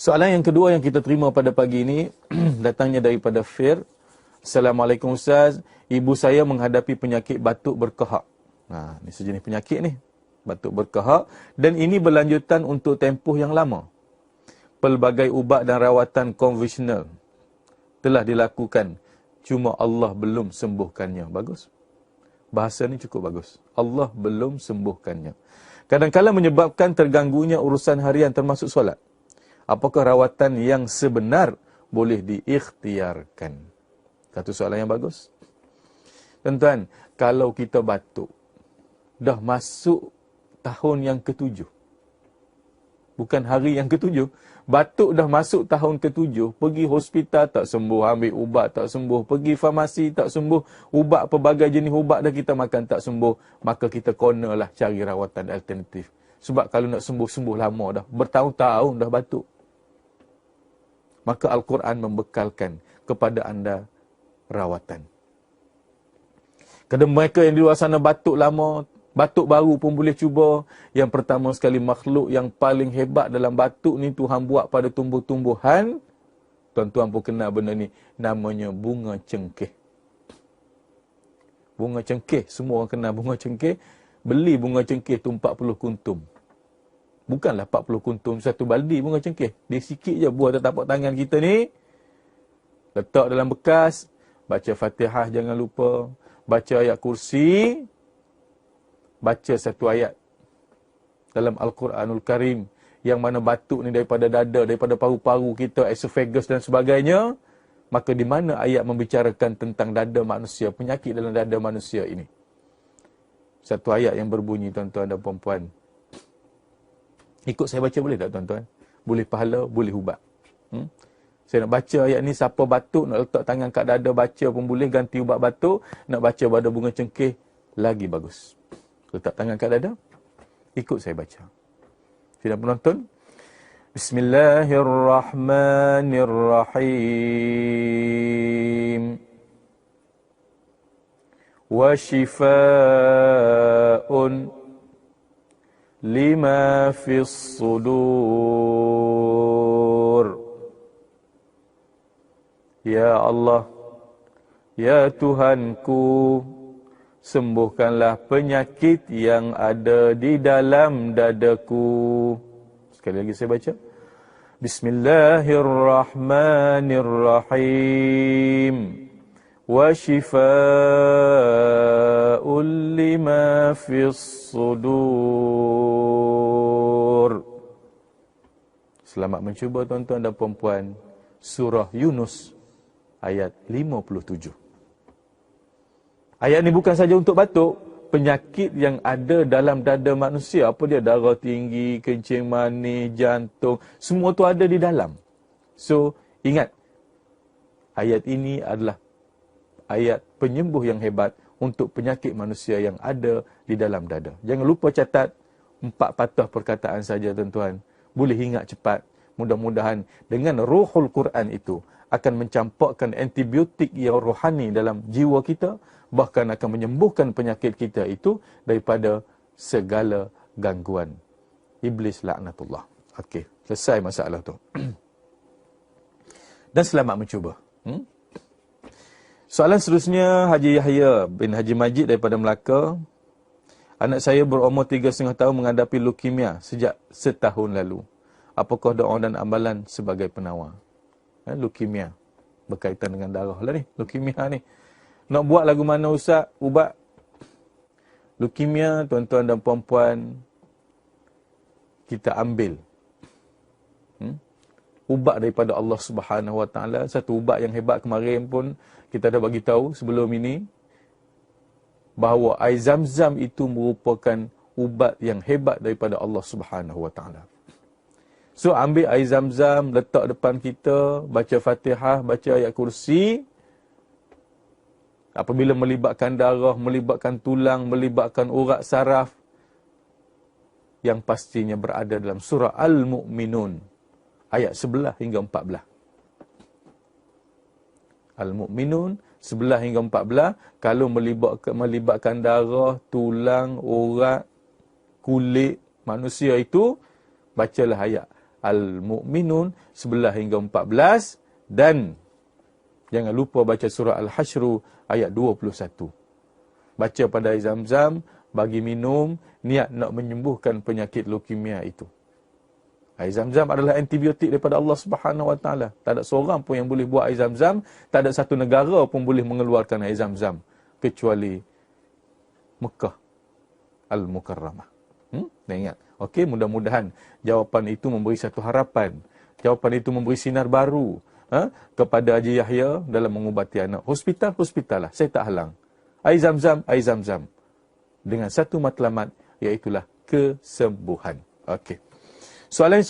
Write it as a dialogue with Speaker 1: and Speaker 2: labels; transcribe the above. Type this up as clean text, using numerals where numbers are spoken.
Speaker 1: Soalan yang kedua yang kita terima pada pagi ini datangnya daripada Fir. Assalamualaikum Ustaz. Ibu saya menghadapi penyakit batuk berkehak. Ini sejenis penyakit ni. Batuk berkehak. Dan ini berlanjutan untuk tempoh yang lama. Pelbagai ubat dan rawatan konvensional telah dilakukan. Cuma Allah belum sembuhkannya. Bagus. Bahasa ni cukup bagus. Allah belum sembuhkannya. Kadang-kadang menyebabkan terganggunya urusan harian termasuk solat. Apakah rawatan yang sebenar boleh diikhtiarkan? Satu soalan yang bagus. Tuan-tuan, kalau kita batuk, dah masuk tahun yang ke-7. Bukan hari yang ke-7. Batuk dah masuk tahun ke-7. Pergi hospital tak sembuh, ambil ubat tak sembuh. Pergi farmasi tak sembuh. Ubat, pelbagai jenis ubat dah kita makan tak sembuh. Maka kita konalah cari rawatan alternatif. Sebab kalau nak sembuh lama dah. Bertahun-tahun dah batuk. Maka Al-Quran membekalkan kepada anda rawatan. Kepada mereka yang di luar sana batuk lama, batuk baru pun boleh cuba. Yang pertama sekali, makhluk yang paling hebat dalam batuk ni Tuhan buat pada tumbuh-tumbuhan. Tuan-tuan pun kenal benda ni. Namanya bunga cengkeh. Bunga cengkeh, semua orang kenal bunga cengkeh. Beli bunga cengkeh tu 40 kuntum. Bukanlah 40 kuntum satu baldi bunga cengkeh. Dia sikit je buah atas tapak tangan kita ni. Letak dalam bekas. Baca Fatihah jangan lupa. Baca ayat kursi. Baca satu ayat dalam Al-Quranul Karim. Yang mana batuk ni daripada dada, daripada paru-paru kita, esophagus dan sebagainya. Maka di mana ayat membicarakan tentang dada manusia, penyakit dalam dada manusia ini. Satu ayat yang berbunyi, tuan-tuan dan puan-puan. Ikut saya baca boleh tak tuan-tuan? Boleh pahala, boleh ubat. Saya nak baca ayat ni, siapa batuk, nak letak tangan kat dada, baca pun boleh, ganti ubat batuk. Nak baca pada bunga cengkeh, lagi bagus. Letak tangan kat dada, ikut saya baca. Sila penonton. Bismillahirrahmanirrahim. Wa shifa'un lima fis sudur. Ya Allah, ya Tuhanku, sembuhkanlah penyakit yang ada di dalam dadaku. Sekali lagi saya baca. Bismillahirrahmanirrahim. Wa shifa'un lima fis sudur. Selamat mencuba tuan-tuan dan puan-puan. Surah Yunus ayat 57. Ayat ni bukan saja untuk batuk. Penyakit yang ada dalam dada manusia. Apa dia? Darah tinggi, kencing manis, jantung. Semua tu ada di dalam. So, ingat. Ayat ini adalah ayat penyembuh yang hebat untuk penyakit manusia yang ada di dalam dada. Jangan lupa catat 4 patah perkataan saja tuan-tuan. Boleh ingat cepat. Mudah-mudahan dengan ruhul Quran itu akan mencampakkan antibiotik yang rohani dalam jiwa kita. Bahkan akan menyembuhkan penyakit kita itu daripada segala gangguan. Iblis laknatullah. Okey, selesai masalah tu. Dan selamat mencuba. Soalan seterusnya, Haji Yahya bin Haji Majid daripada Melaka. Anak saya berumur 3,5 tahun menghadapi leukemia sejak setahun lalu. Apakah doa dan amalan sebagai penawar? Leukemia. Berkaitan dengan darah lah ni. Leukemia ni. Nak buat lagu mana Ustaz? Ubat. Leukemia, tuan-tuan dan puan-puan, kita ambil ubat daripada Allah Subhanahu Wa Taala. Satu ubat yang hebat kemarin pun kita dah bagi tahu sebelum ini bahawa air Zam-Zam itu merupakan ubat yang hebat daripada Allah Subhanahu Wa Taala. So ambil air Zam-Zam, letak depan kita, baca Fatihah, baca ayat kursi. Apabila melibatkan darah, melibatkan tulang, melibatkan urat saraf, yang pastinya berada dalam surah Al-Mu'minun ayat 11 hingga 14. Al-Mu'minun 11 hingga 14. Kalau melibatkan darah, tulang, urat, kulit manusia itu, bacalah ayat Al-Mu'minun 11 hingga 14 dan jangan lupa baca surah Al-Hasyr ayat 21. Baca pada air Zam-Zam, bagi minum, niat nak menyembuhkan penyakit leukemia itu. Air Zam-Zam adalah antibiotik daripada Allah Subhanahu Wa Taala. Tak ada seorang pun yang boleh buat air Zam-Zam, tak ada satu negara pun boleh mengeluarkan air Zam-Zam kecuali Mekah Al-Mukarramah. Dan ingat, okey, mudah-mudahan jawapan itu memberi satu harapan. Jawapan itu memberi sinar baru kepada Haji Yahya dalam mengubati anak. Hospital lah, saya tak halang. Air Zam-Zam dengan satu matlamat, iaitulah kesembuhan. Okey. Soalan yang